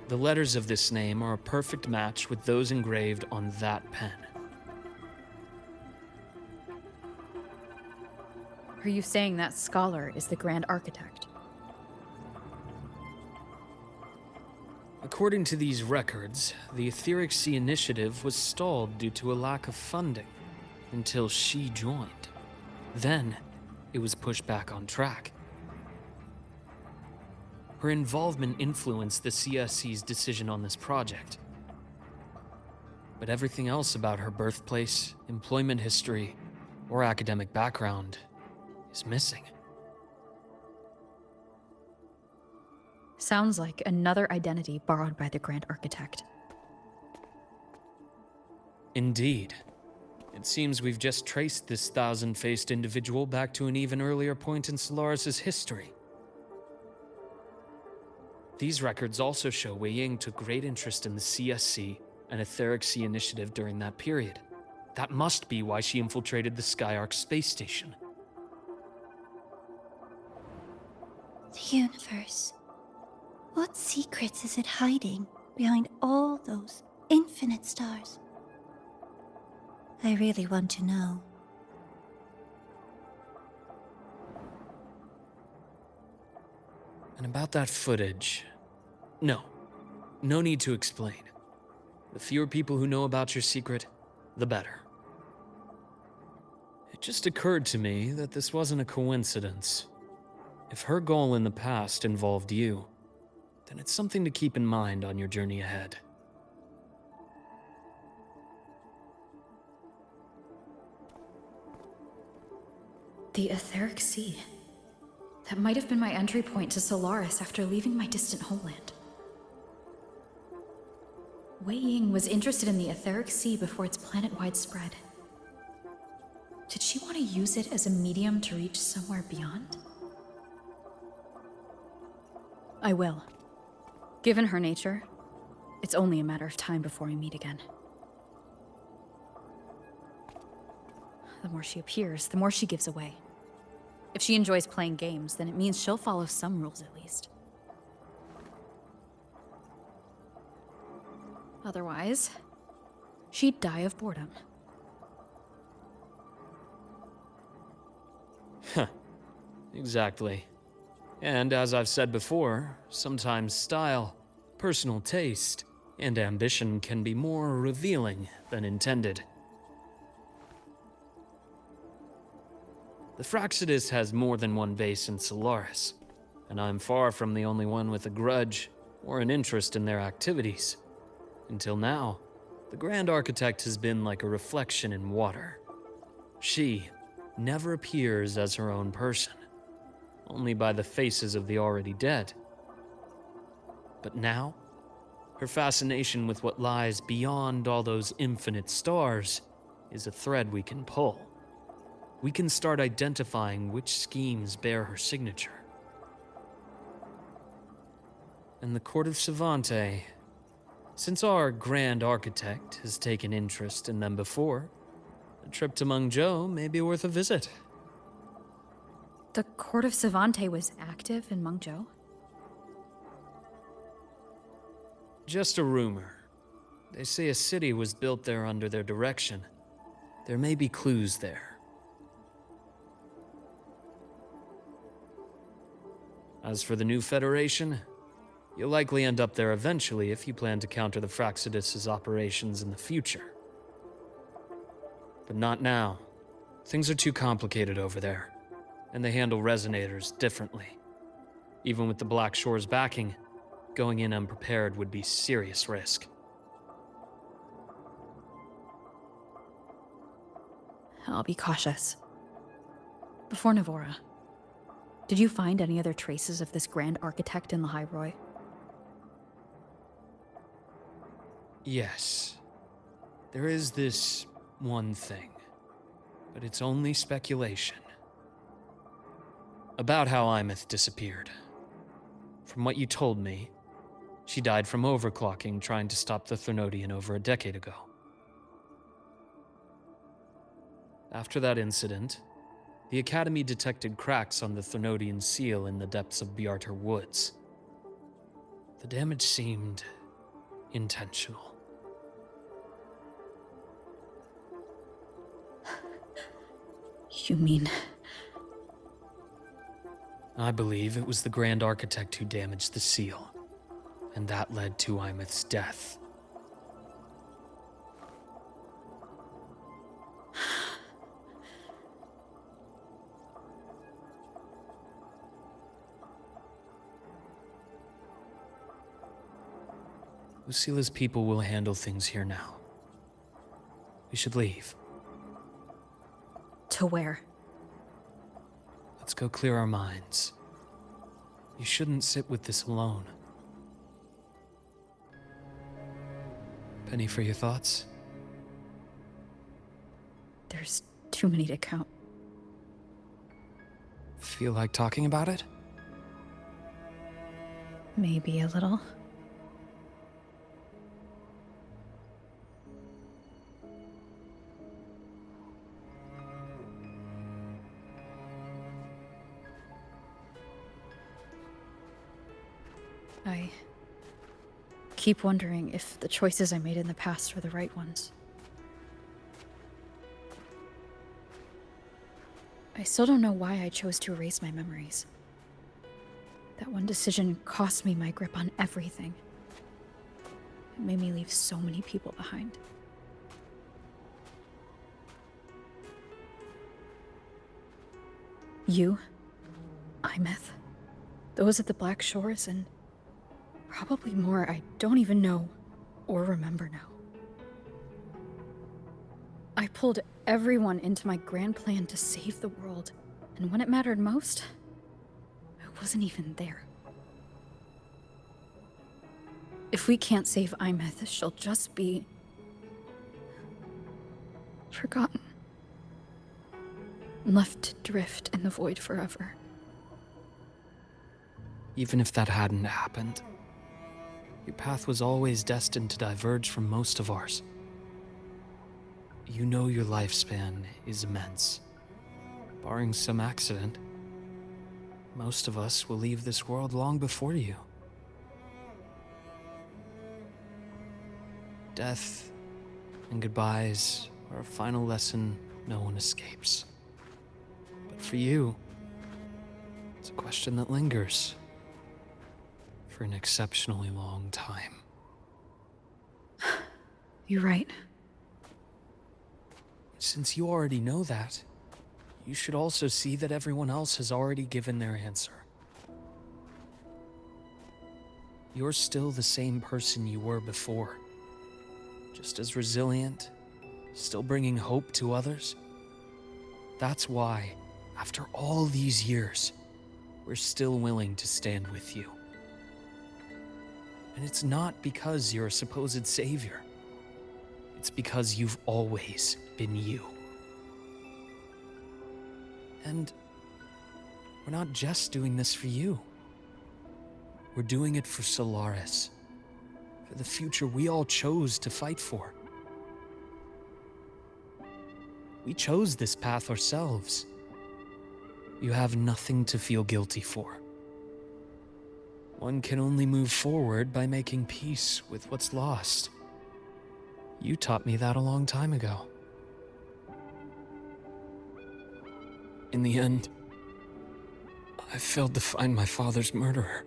The letters of this name are a perfect match with those engraved on that pen. Are you saying that scholar is the Grand Architect? According to these records, the Etheric Sea Initiative was stalled due to a lack of funding until she joined. Then, it was pushed back on track. Her involvement influenced the CSC's decision on this project. But everything else about her birthplace, employment history, or academic background is missing. Sounds like another identity borrowed by the Grand Architect. Indeed. It seems we've just traced this 1,000-faced individual back to an even earlier point in Solaris' history. These records also show Wei Ying took great interest in the CSC and Etheric Sea Initiative during that period. That must be why she infiltrated the Skyark space station. The universe. What secrets is it hiding behind all those infinite stars? I really want to know. And about that footage... No need to explain. The fewer people who know about your secret, the better. It just occurred to me that this wasn't a coincidence. If her goal in the past involved you, then it's something to keep in mind on your journey ahead. The Etheric Sea. That might have been my entry point to Solaris after leaving my distant homeland. Wei Ying was interested in the Etheric Sea before its planet-wide spread. Did she want to use it as a medium to reach somewhere beyond? I will. Given her nature, it's only a matter of time before we meet again. The more she appears, the more she gives away. If she enjoys playing games, then it means she'll follow some rules at least. Otherwise, she'd die of boredom. Exactly. And as I've said before, sometimes style, personal taste, and ambition can be more revealing than intended. The Fraxidus has more than one base in Solaris, and I'm far from the only one with a grudge or an interest in their activities. Until now, the Grand Architect has been like a reflection in water. She, never appears as her own person, only by the faces of the already dead. But now, her fascination with what lies beyond all those infinite stars is a thread we can pull. We can start identifying which schemes bear her signature. And the Court of Savante, since our Grand Architect has taken interest in them before, a trip to Mengzhou may be worth a visit. The Court of Savante was active in Mengzhou? Just a rumor. They say a city was built there under their direction. There may be clues there. As for the new Federation, you'll likely end up there eventually if you plan to counter the Fraxidus' operations in the future. But not now. Things are too complicated over there, and they handle resonators differently. Even with the Black Shore's backing, going in unprepared would be serious risk. I'll be cautious. Before Navora, did you find any other traces of this Grand Architect in Lahai, Roy? Yes. There is this one thing, but it's only speculation. About how Imeth disappeared. From what you told me, she died from overclocking trying to stop the Threnodian over a decade ago. After that incident, the Academy detected cracks on the Threnodian seal in the depths of Bjartar Woods. The damage seemed intentional. You mean... I believe it was the Grand Architect who damaged the seal, and that led to Imeth's death. Lucila's people will handle things here now. We should leave. To where? Let's go clear our minds. You shouldn't sit with this alone. Penny for your thoughts? There's too many to count. Feel like talking about it? Maybe a little. I keep wondering if the choices I made in the past were the right ones. I still don't know why I chose to erase my memories. That one decision cost me my grip on everything. It made me leave so many people behind. You, Imeth, those at the Black Shores, and probably more I don't even know or remember now. I pulled everyone into my grand plan to save the world, and when it mattered most, I wasn't even there. If we can't save Imeth, she'll just be... forgotten. Left to drift in the void forever. Even if that hadn't happened, your path was always destined to diverge from most of ours. You know your lifespan is immense. Barring some accident, most of us will leave this world long before you. Death and goodbyes are a final lesson no one escapes. But for you, it's a question that lingers for an exceptionally long time. You're right. Since you already know that, you should also see that everyone else has already given their answer. You're still the same person you were before. Just as resilient, still bringing hope to others. That's why, after all these years, we're still willing to stand with you. And it's not because you're a supposed savior. It's because you've always been you. And we're not just doing this for you. We're doing it for Solaris, for the future we all chose to fight for. We chose this path ourselves. You have nothing to feel guilty for. One can only move forward by making peace with what's lost. You taught me that a long time ago. In the end, I failed to find my father's murderer.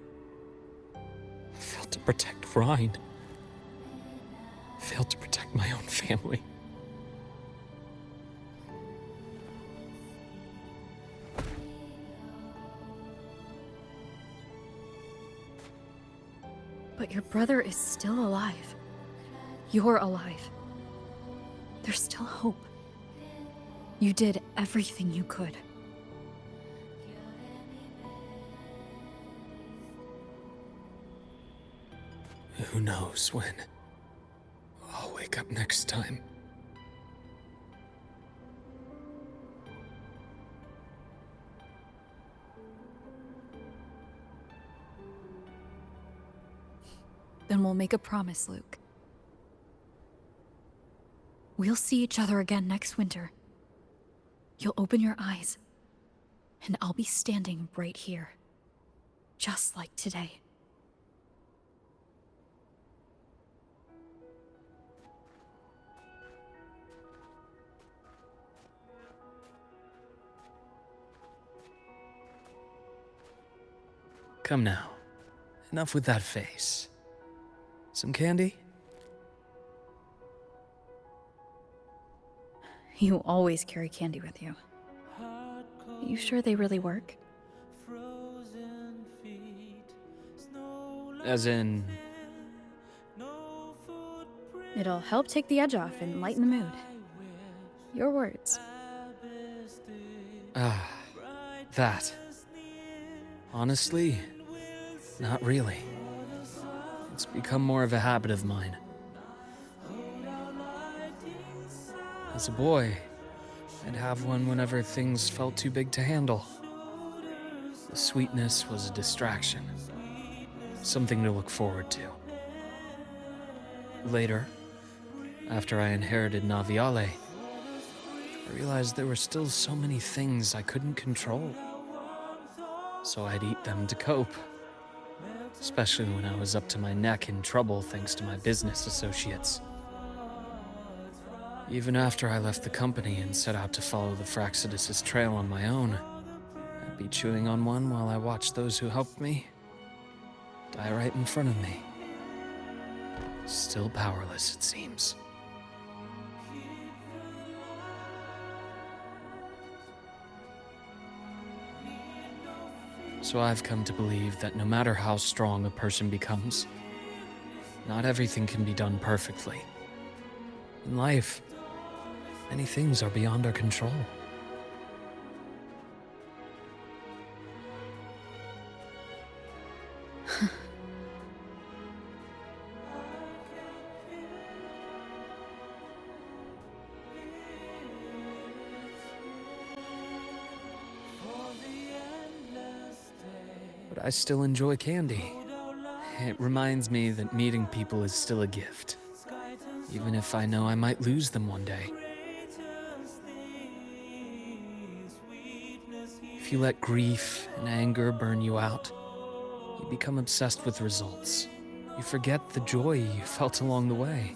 I failed to protect Rhine. I failed to protect my own family. But your brother is still alive. You're alive. There's still hope. You did everything you could. Who knows when I'll wake up next time. Then we'll make a promise, Luke. We'll see each other again next winter. You'll open your eyes, and I'll be standing right here. Just like today. Come now. Enough with that face. Some candy? You always carry candy with you. You sure they really work? As in... It'll help take the edge off and lighten the mood. Your words. That. Honestly, not really. It's become more of a habit of mine. As a boy, I'd have one whenever things felt too big to handle. The sweetness was a distraction, something to look forward to. Later, after I inherited Naviale, I realized there were still so many things I couldn't control. So I'd eat them to cope. Especially when I was up to my neck in trouble thanks to my business associates. Even after I left the company and set out to follow the Fraxidus' trail on my own, I'd be chewing on one while I watched those who helped me die right in front of me. Still powerless, it seems. So I've come to believe that no matter how strong a person becomes, not everything can be done perfectly. In life, many things are beyond our control. But I still enjoy candy. It reminds me that meeting people is still a gift, even if I know I might lose them one day. If you let grief and anger burn you out, you become obsessed with results. You forget the joy you felt along the way.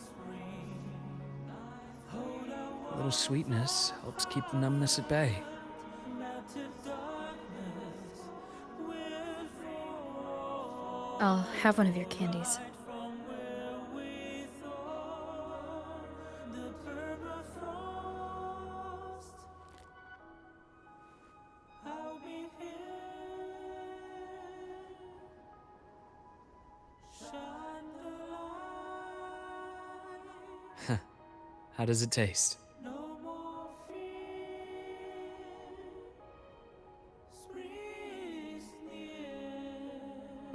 A little sweetness helps keep the numbness at bay. I'll have one of your candies. How does it taste?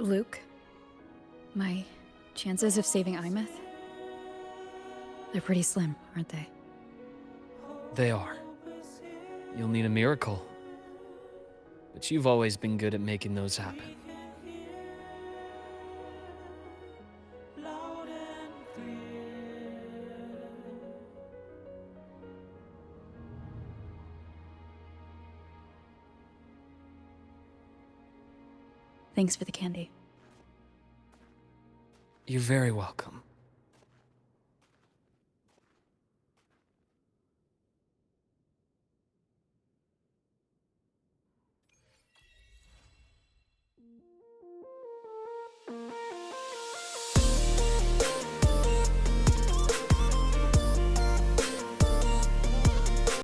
Luke, my chances of saving Imeth? They're pretty slim, aren't they? They are. You'll need a miracle. But you've always been good at making those happen. Thanks for the candy. You're very welcome.